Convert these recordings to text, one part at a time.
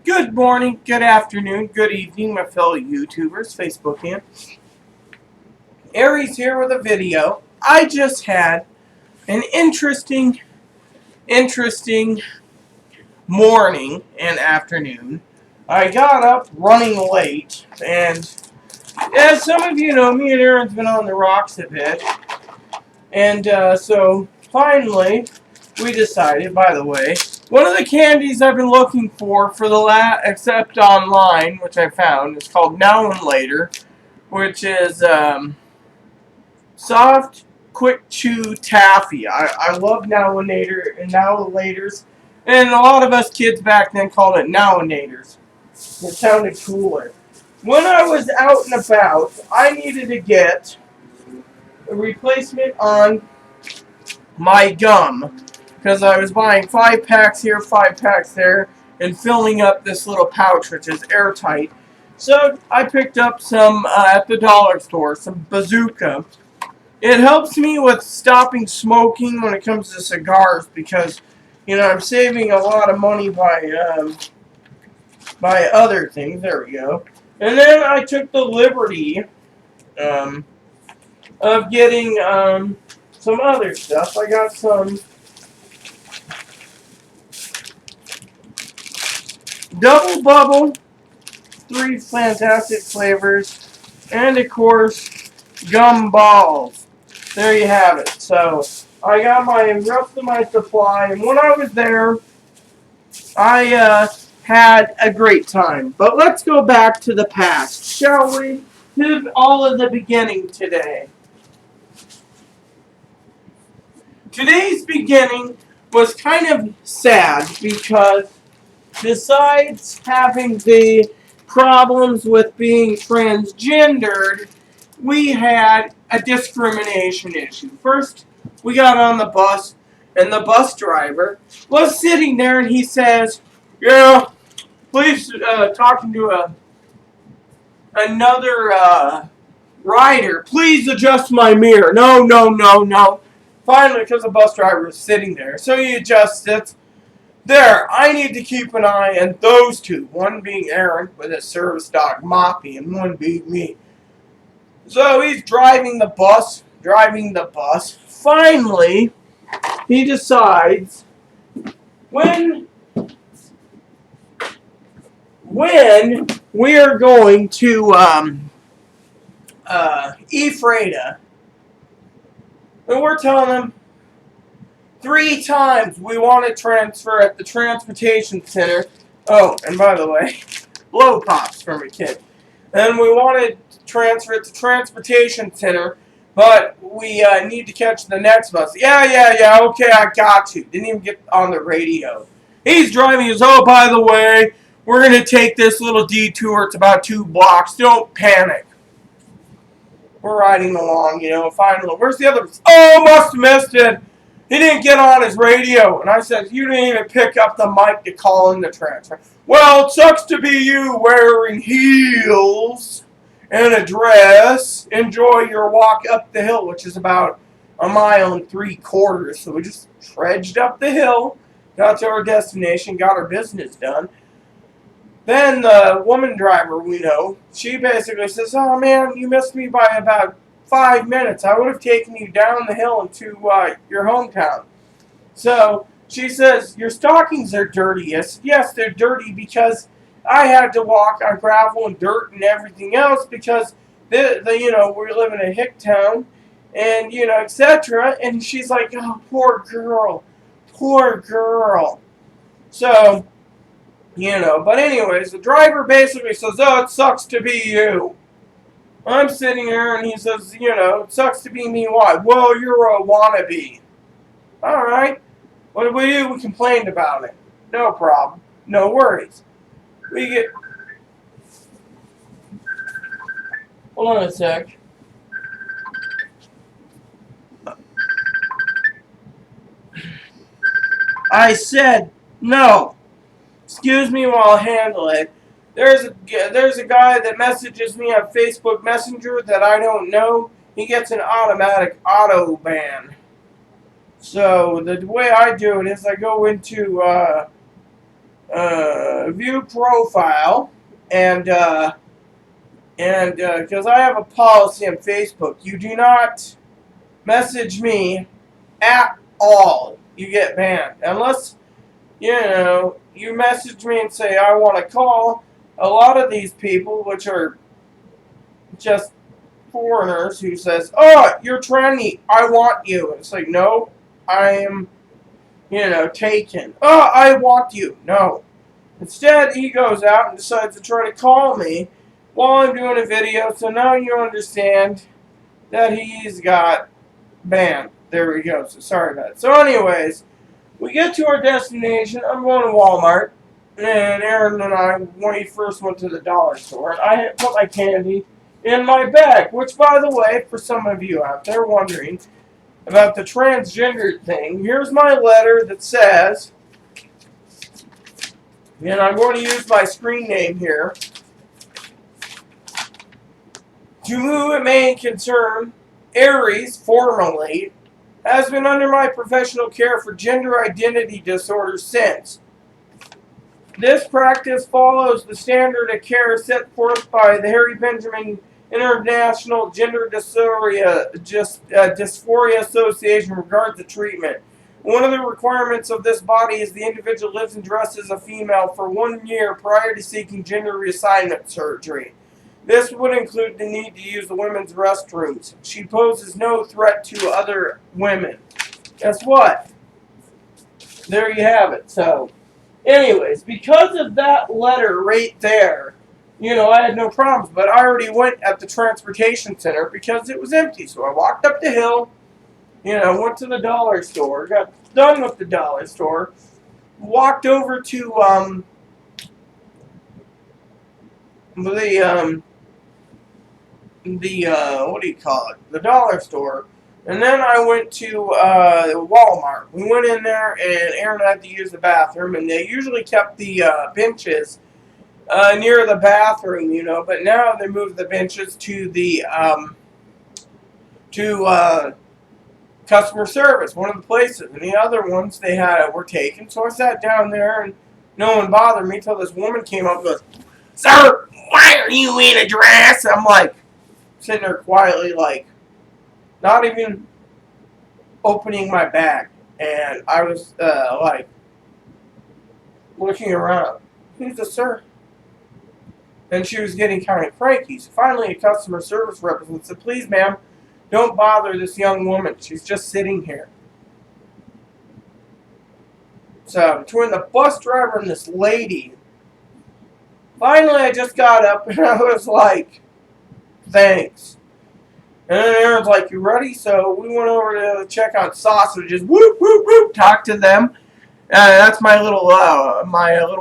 Good morning, good afternoon, good evening, my fellow YouTubers, Facebook and Aries here with a video. I just had an interesting morning and afternoon. I got up running late, and as some of you know, me and Aaron's been on the rocks a bit, and so finally we decided, by the way, one of the candies I've been looking for the except online, which I found, is called Now and Later, which is soft, quick chew taffy. I love Now and Later and Now and Laters, and a lot of us kids back then called it Now and Laters. It sounded cooler. When I was out and about, I needed to get a replacement on my gum because I was buying 5 packs here, 5 packs there, and filling up this little pouch, which is airtight. So I picked up some at the dollar store, some Bazooka. It helps me with stopping smoking when it comes to cigars because, I'm saving a lot of money by other things. There we go. And then I took the liberty of getting some other stuff. I got some Double Bubble, 3 fantastic flavors, and of course, gum balls. There you have it. So, I got my rest of my supply, and when I was there, I had a great time. But let's go back to the past, shall we? To all of the beginning today. Today's beginning was kind of sad because besides having the problems with being transgendered, we had a discrimination issue. First, we got on the bus, and the bus driver was sitting there, and he says, "Yeah, please," talking to another rider, "please adjust my mirror." No, no, no, no. Finally, because the bus driver was sitting there, so he adjusts it. There, I need to keep an eye on those two. One being Aaron with his service dog Moppy, and one being me. So he's driving the bus. Finally, he decides when we are going to Ephrata, and we're telling him 3 times we want to transfer at the transportation center. Oh, and by the way, blow pops from a kid. And we want to transfer at the transportation center, but we need to catch the next bus. Yeah, okay, I got you. Didn't even get on the radio. He's driving, he goes, "Oh, by the way, we're going to take this little detour. It's about 2 blocks. Don't panic." We're riding along, finally. Where's the other? Oh, must have missed it. He didn't get on his radio. And I said, "You didn't even pick up the mic to call in the transfer." "Well, it sucks to be you wearing heels and a dress. Enjoy your walk up the hill," which is about 1.75 miles. So we just trudged up the hill, got to our destination, got our business done. Then the woman driver we know, she basically says, "Oh man, you missed me by about 5 minutes. I would have taken you down the hill into your hometown." So she says, "Your stockings are dirty." Yes, they're dirty because I had to walk on gravel and dirt and everything else because we live in a hick town and etc. And she's like, "Oh, poor girl, poor girl." So. But anyways, the driver basically says, "Oh, it sucks to be you." I'm sitting there and he says, "It sucks to be me. Why?" "Well, you're a wannabe." Alright. What did we do? We complained about it. No problem. No worries. Hold on a sec. I said, "No. Excuse me while I handle it." There's a guy that messages me on Facebook Messenger that I don't know. He gets an automatic auto ban. So the way I do it is I go into view profile, and because I have a policy on Facebook, you do not message me at all. You get banned. Unless, you message me and say, I want to call. A lot of these people, which are just foreigners, who says, oh, you're trendy, I want you. And it's like, no, I am, taken. Oh, I want you. No. Instead, he goes out and decides to try to call me while I'm doing a video, so now you understand that he's got banned. There we go. So sorry about it. So anyways, we get to our destination. I'm going to Walmart, and Aaron and I, when we first went to the dollar store, and I put my candy in my bag, which, by the way, for some of you out there wondering about the transgender thing, here's my letter that says, and I'm going to use my screen name here, to whom it may concern, Aries, formerly, has been under my professional care for gender identity disorders since. This practice follows the standard of care set forth by the Harry Benjamin International Gender Dysphoria Association regards the treatment. One of the requirements of this body is the individual lives and dresses as a female for 1 year prior to seeking gender reassignment surgery. This would include the need to use the women's restrooms. She poses no threat to other women. Guess what? There you have it. So, anyways, because of that letter right there, I had no problems. But I already went at the transportation center because it was empty. So I walked up the hill, went to the dollar store, got done with the dollar store, walked over to the dollar store, and then I went to Walmart. We went in there, and Aaron had to use the bathroom, and they usually kept the benches near the bathroom, but now they moved the benches to the customer service, one of the places, and the other ones they had were taken. So I sat down there, and no one bothered me until this woman came up and goes, "Sir, why are you in a dress?" I'm like, sitting there quietly, like, not even opening my bag, and I was like looking around. Who's the sir? And she was getting kind of cranky. So finally, a customer service representative said, "Please, ma'am, don't bother this young woman. She's just sitting here." So between the bus driver and this lady, finally I just got up and I was like, "Thanks." And then Aaron's like, "You ready?" So we went over to check on sausages. Whoop, whoop, whoop. Talk to them. That's my little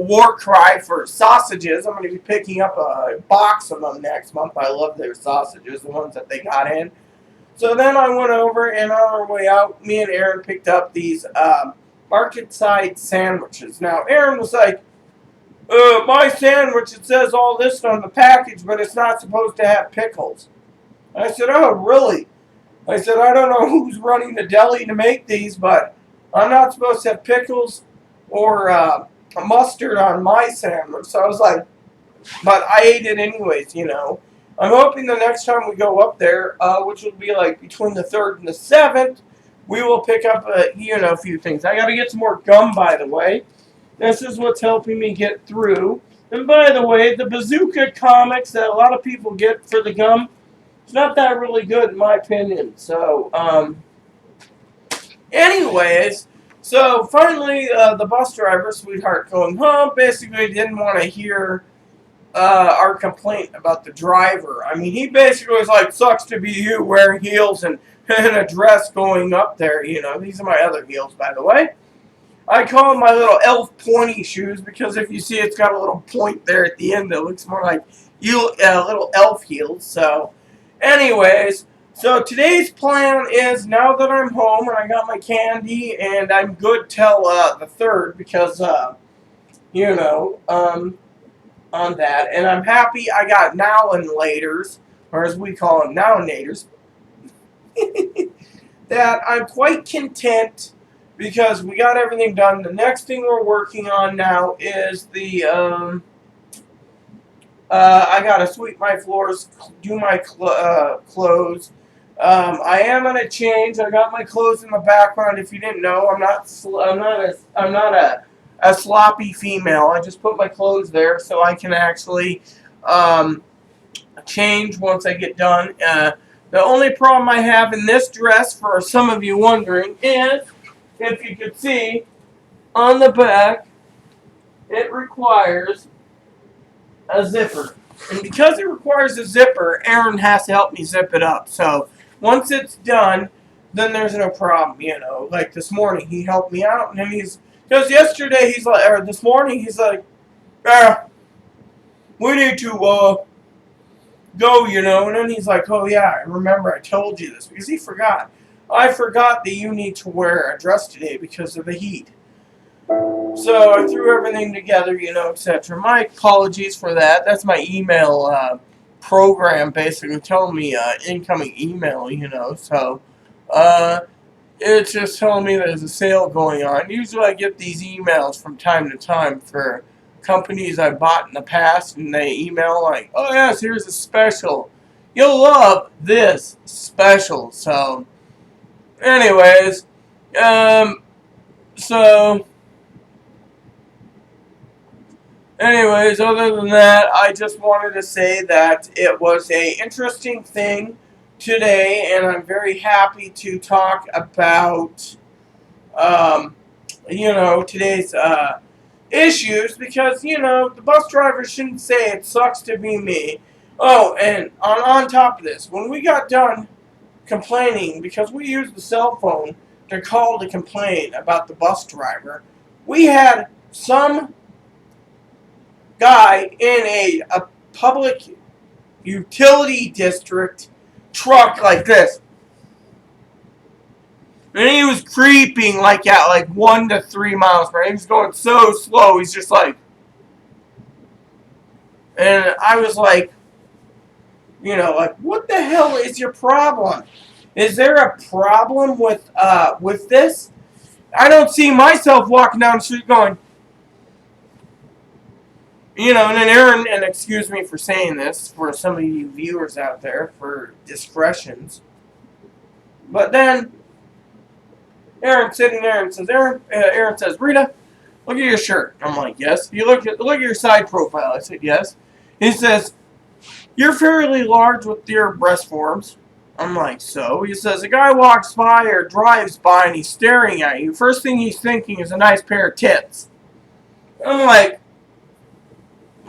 war cry for sausages. I'm going to be picking up a box of them next month. I love their sausages, the ones that they got in. So then I went over, and on our way out, me and Aaron picked up these market-side sandwiches. Now, Aaron was like, my sandwich, it says all this on the package, but it's not supposed to have pickles. I said, "Oh, really?" I said, "I don't know who's running the deli to make these, but I'm not supposed to have pickles or mustard on my sandwich." So I was like, but I ate it anyways, I'm hoping the next time we go up there, which will be like between the 3rd and the 7th, we will pick up a few things. I got to get some more gum, by the way. This is what's helping me get through. And by the way, the Bazooka comics that a lot of people get for the gum, it's not that really good in my opinion. So, anyways, so finally the bus driver, sweetheart going home, basically didn't want to hear our complaint about the driver. I mean, he basically was like, "Sucks to be you wearing heels and a dress going up there." These are my other heels, by the way. I call them my little elf pointy shoes because if you see it's got a little point there at the end that looks more like little elf heels. So, anyways, so today's plan is, now that I'm home and I got my candy and I'm good till the 3rd because, on that. And I'm happy I got now-and-laters, or as we call them, now-naters, that I'm quite content because we got everything done. The next thing we're working on now is the I gotta sweep my floors, do my clothes. I am gonna change. I got my clothes in the background. If you didn't know, I'm not a sloppy female. I just put my clothes there so I can actually change once I get done. The only problem I have in this dress, for some of you wondering, is if you could see on the back, it requires a zipper. And because it requires a zipper, Aaron has to help me zip it up. So once it's done, then there's no problem, Like this morning, he helped me out, and then because yesterday he's like, or this morning he's like, we need to go, and then he's like, oh yeah, I remember I told you this, because he forgot. I forgot that you need to wear a dress today because of the heat. So I threw everything together, etc. My apologies for that. That's my email program basically telling me incoming email, So it's just telling me there's a sale going on. Usually I get these emails from time to time for companies I bought in the past, and they email like, oh yes, here's a special. You'll love this special. So anyways, so anyways, other than that, I just wanted to say that it was a interesting thing today, and I'm very happy to talk about, today's issues, because, the bus driver shouldn't say it sucks to be me. Oh, and on top of this, when we got done complaining, because we used the cell phone to call to complain about the bus driver, we had some guy in a public utility district truck like this. And he was creeping like at like 1 to 3 miles per hour. He was going so slow. He's just like, and I was like, like, what the hell is your problem? Is there a problem with this? I don't see myself walking down the street going, and then Aaron, and excuse me for saying this, for some of you viewers out there, for discretions, but then Aaron's sitting there and says, Aaron says, Rita, look at your shirt. I'm like, yes. You look at your side profile. I said, yes. He says, you're fairly large with your breast forms. I'm like, so? He says, a guy walks by or drives by and he's staring at you. First thing he's thinking is a nice pair of tits. I'm like,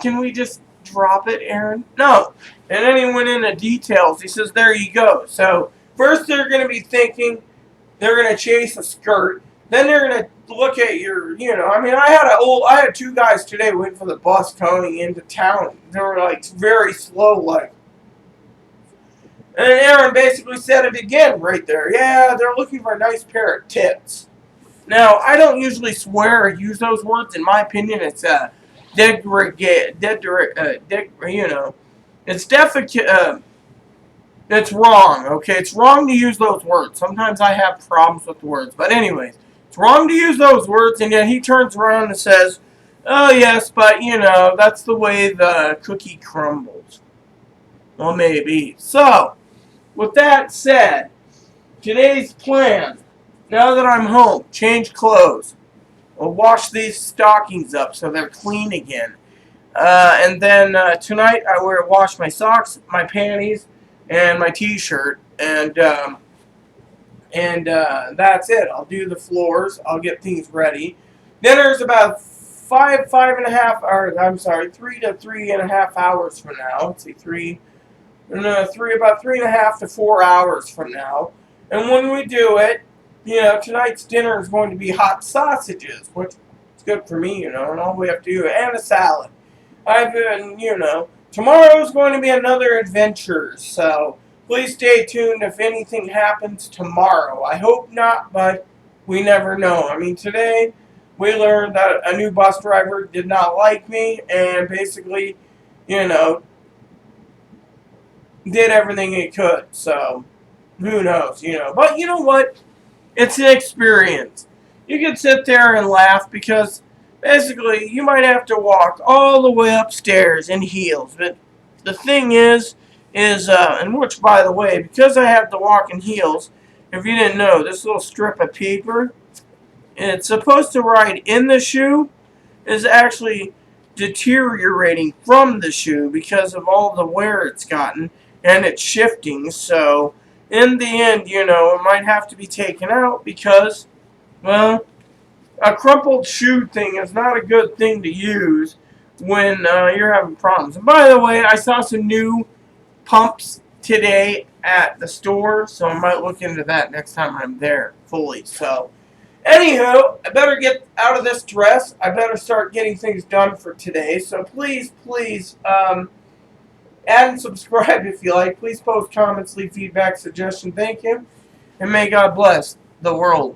can we just drop it, Aaron? No. And then he went into details. He says, there you go. So first they're going to be thinking they're going to chase a skirt. Then they're going to look at your, I had two guys today waiting for the bus coming into town. They were like very slow, like. And Aaron basically said it again right there. Yeah, they're looking for a nice pair of tits. Now, I don't usually swear or use those words. In my opinion, it's it's wrong, okay? It's wrong to use those words. Sometimes I have problems with the words. But anyways, it's wrong to use those words, and yet he turns around and says, oh, yes, but, that's the way the cookie crumbles. Well, maybe. So, with that said, today's plan, now that I'm home, change clothes. I'll wash these stockings up so they're clean again. And then tonight I will wash my socks, my panties, and my t-shirt, and that's it. I'll do the floors. I'll get things ready. Dinner's about 3 to 3.5 hours from now. Let's see, about 3.5 to 4 hours from now. And when we do it, tonight's dinner is going to be hot sausages, which is good for me, and all we have to do, and a salad. Tomorrow is going to be another adventure, so please stay tuned if anything happens tomorrow. I hope not, but we never know. Today we learned that a new bus driver did not like me and basically, did everything he could. So, who knows, But you know what? It's an experience. you can sit there and laugh because basically you might have to walk all the way upstairs in heels. But the thing is, and which, by the way, because I have to walk in heels, if you didn't know, this little strip of paper, it's supposed to ride in the shoe, is actually deteriorating from the shoe because of all the wear it's gotten, and it's shifting. So, in the end, it might have to be taken out because, well, a crumpled shoe thing is not a good thing to use when you're having problems. And by the way, I saw some new pumps today at the store, so I might look into that next time I'm there fully. So, anywho, I better get out of this dress. I better start getting things done for today. So please, please, add and subscribe if you like. Please post comments, leave feedback, suggestions. Thank you. And may God bless the world.